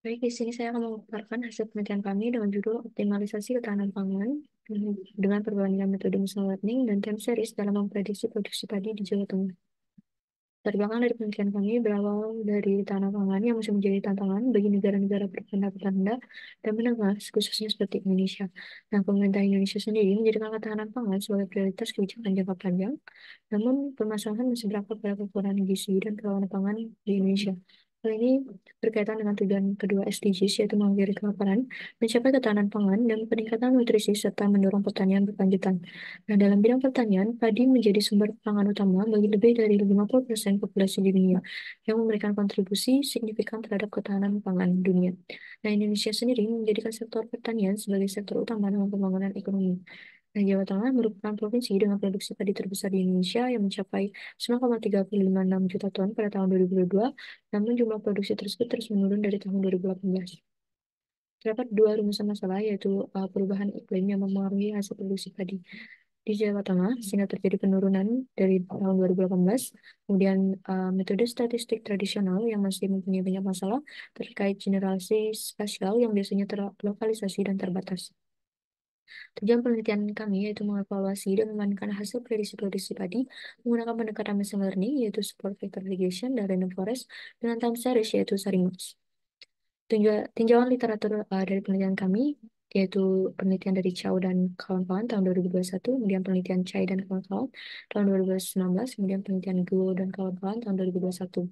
Baik, di sini saya akan memaparkan hasil penelitian kami dengan judul Optimalisasi Ketahanan Pangan dengan perbandingan metode machine learning dan time series dalam memprediksi produksi padi di Jawa Tengah. Latar belakang dari penelitian kami berawal dari tanah pangan yang masih menjadi tantangan bagi negara-negara berpendapatan rendah dan menengah, khususnya seperti Indonesia. Nah, pemerintah Indonesia sendiri menjadikan ketahanan pangan sebagai prioritas kebijakan jangka panjang, namun permasalahan masih berangkat pada kekurangan gizi dan kerawanan pangan di Indonesia. Hal ini berkaitan dengan tujuan kedua SDGs, yaitu mengakhiri kelaparan, mencapai ketahanan pangan, dan peningkatan nutrisi, serta mendorong pertanian berkelanjutan. Nah, dalam bidang pertanian, padi menjadi sumber pangan utama bagi lebih dari 50% populasi di dunia, yang memberikan kontribusi signifikan terhadap ketahanan pangan dunia. Nah, Indonesia sendiri menjadikan sektor pertanian sebagai sektor utama dalam pembangunan ekonomi. Nah, Jawa Tengah merupakan provinsi dengan produksi padi terbesar di Indonesia yang mencapai 9,356 juta ton pada tahun 2022, namun jumlah produksi tersebut terus menurun dari tahun 2018. Terdapat dua rumusan masalah, yaitu perubahan iklim yang mempengaruhi hasil produksi padi di Jawa Tengah, sehingga terjadi penurunan dari tahun 2018. Kemudian metode statistik tradisional yang masih mempunyai banyak masalah terkait generasi spasial yang biasanya terlokalisasi dan terbatas. Tujuan penelitian kami yaitu mengevaluasi dan membandingkan hasil prediksi-prediksi padi menggunakan pendekatan machine learning, yaitu support vector regression dan random forest, dengan time series yaitu SARIMAX. Tinjauan literatur dari penelitian kami yaitu penelitian dari Chow dan kawan-kawan tahun 2021, kemudian penelitian Chai dan kawan-kawan tahun 2019, kemudian penelitian Guo dan kawan-kawan tahun 2021.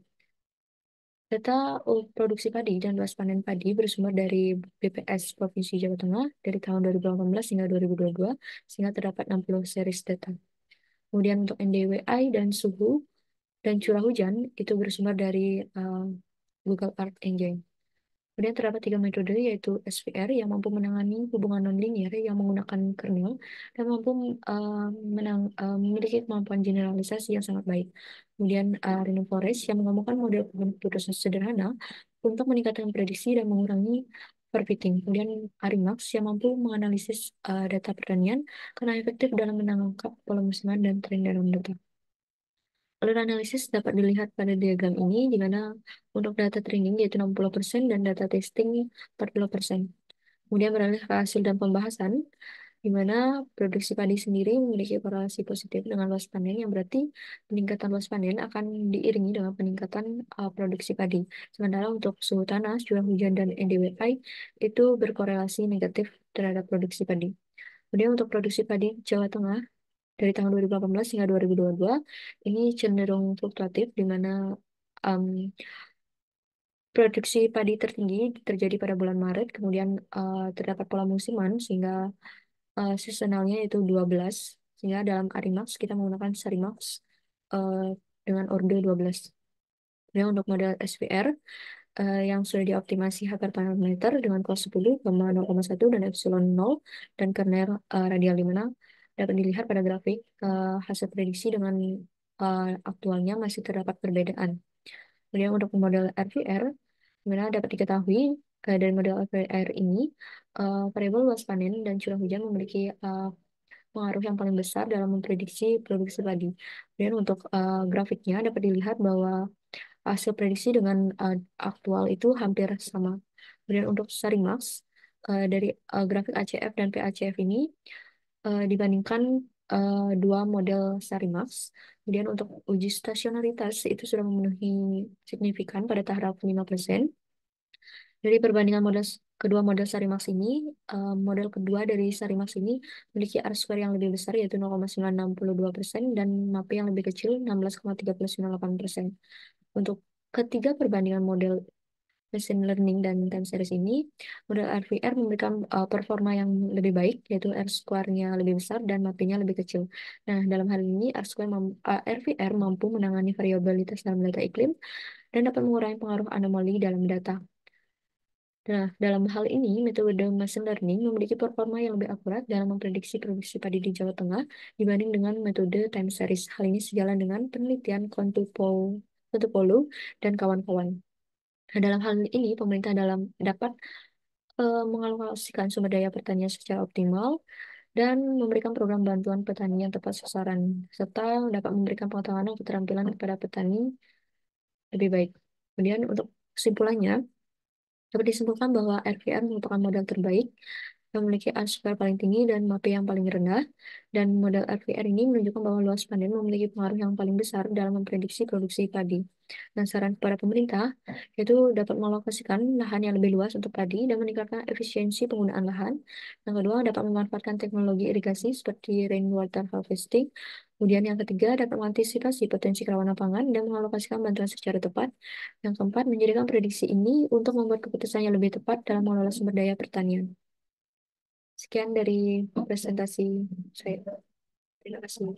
Data produksi padi dan luas panen padi bersumber dari BPS Provinsi Jawa Tengah dari tahun 2018 hingga 2022, sehingga terdapat 60 series data. Kemudian untuk NDWI dan suhu dan curah hujan itu bersumber dari Google Earth Engine. Kemudian terdapat tiga metode, yaitu SVR yang mampu menangani hubungan nonlinear yang menggunakan kernel dan mampu memiliki kemampuan generalisasi yang sangat baik. Kemudian Random Forest yang mengembangkan model keputusan sederhana untuk meningkatkan prediksi dan mengurangi overfitting. Kemudian Arimax yang mampu menganalisis data pertanian karena efektif dalam menangkap pola musiman dan tren dalam data. Alur analisis dapat dilihat pada diagram ini, di mana untuk data training yaitu 60% dan data testing 40%. Kemudian beralih ke hasil dan pembahasan, di mana produksi padi sendiri memiliki korelasi positif dengan luas panen, yang berarti peningkatan luas panen akan diiringi dengan peningkatan produksi padi. Sementara untuk suhu tanah, curah hujan, dan NDWI itu berkorelasi negatif terhadap produksi padi. Kemudian untuk produksi padi Jawa Tengah, dari tahun 2018 hingga 2022 ini cenderung fluktuatif, di mana um, produksi padi tertinggi terjadi pada bulan Maret, kemudian terdapat pola musiman sehingga seasonalnya itu 12, sehingga dalam Arimax kita menggunakan Sarimax uh, dengan orde 12. Kemudian untuk model SVR yang sudah dioptimasi hyperparameter dengan cos 10,0,1 dan epsilon 0 dan kernel radial, di mana dapat dilihat pada grafik hasil prediksi dengan aktualnya masih terdapat perbedaan. Kemudian untuk model RVR, di mana dapat diketahui dari model RVR ini variabel luas panen dan curah hujan memiliki pengaruh yang paling besar dalam memprediksi produksi padi. Dan untuk grafiknya dapat dilihat bahwa hasil prediksi dengan aktual itu hampir sama. Kemudian untuk Sarimax, dari grafik ACF dan PACF ini dibandingkan dua model Sarimax, kemudian untuk uji stasionaritas itu sudah memenuhi signifikan pada tahap 5%. Dari perbandingan kedua model Sarimax ini, model kedua dari Sarimax ini memiliki R-square yang lebih besar, yaitu 0,962%, dan MAP yang lebih kecil 16,398%. Untuk ketiga perbandingan model machine learning dan time series ini, model RVR memberikan performa yang lebih baik, yaitu R-square-nya lebih besar dan MAP-nya lebih kecil. Nah, dalam hal ini RVR mampu menangani variabilitas dalam data iklim dan dapat mengurangi pengaruh anomali dalam data. Nah, dalam hal ini, metode machine learning memiliki performa yang lebih akurat dalam memprediksi produksi padi di Jawa Tengah dibanding dengan metode time series. Hal ini sejalan dengan penelitian Kontupolu dan kawan-kawan. Nah, dalam hal ini, pemerintah dapat mengalokasikan sumber daya pertanian secara optimal dan memberikan program bantuan petani yang tepat sasaran, serta dapat memberikan pengetahuan dan keterampilan kepada petani lebih baik. Kemudian untuk kesimpulannya, Dapat disimpulkan bahwa RVR merupakan modal terbaik yang memiliki R-square paling tinggi dan MAPE yang paling rendah. Dan model RVR ini menunjukkan bahwa luas panen memiliki pengaruh yang paling besar dalam memprediksi produksi padi. Dan saran kepada pemerintah yaitu dapat mengalokasikan lahan yang lebih luas untuk padi dan meningkatkan efisiensi penggunaan lahan. Yang kedua, dapat memanfaatkan teknologi irigasi seperti rainwater harvesting. Kemudian yang ketiga, dapat mengantisipasi potensi kerawanan pangan dan mengalokasikan bantuan secara tepat. Yang keempat, menjadikan prediksi ini untuk membuat keputusan yang lebih tepat dalam mengelola sumber daya pertanian. Sekian dari presentasi saya. Terima kasih.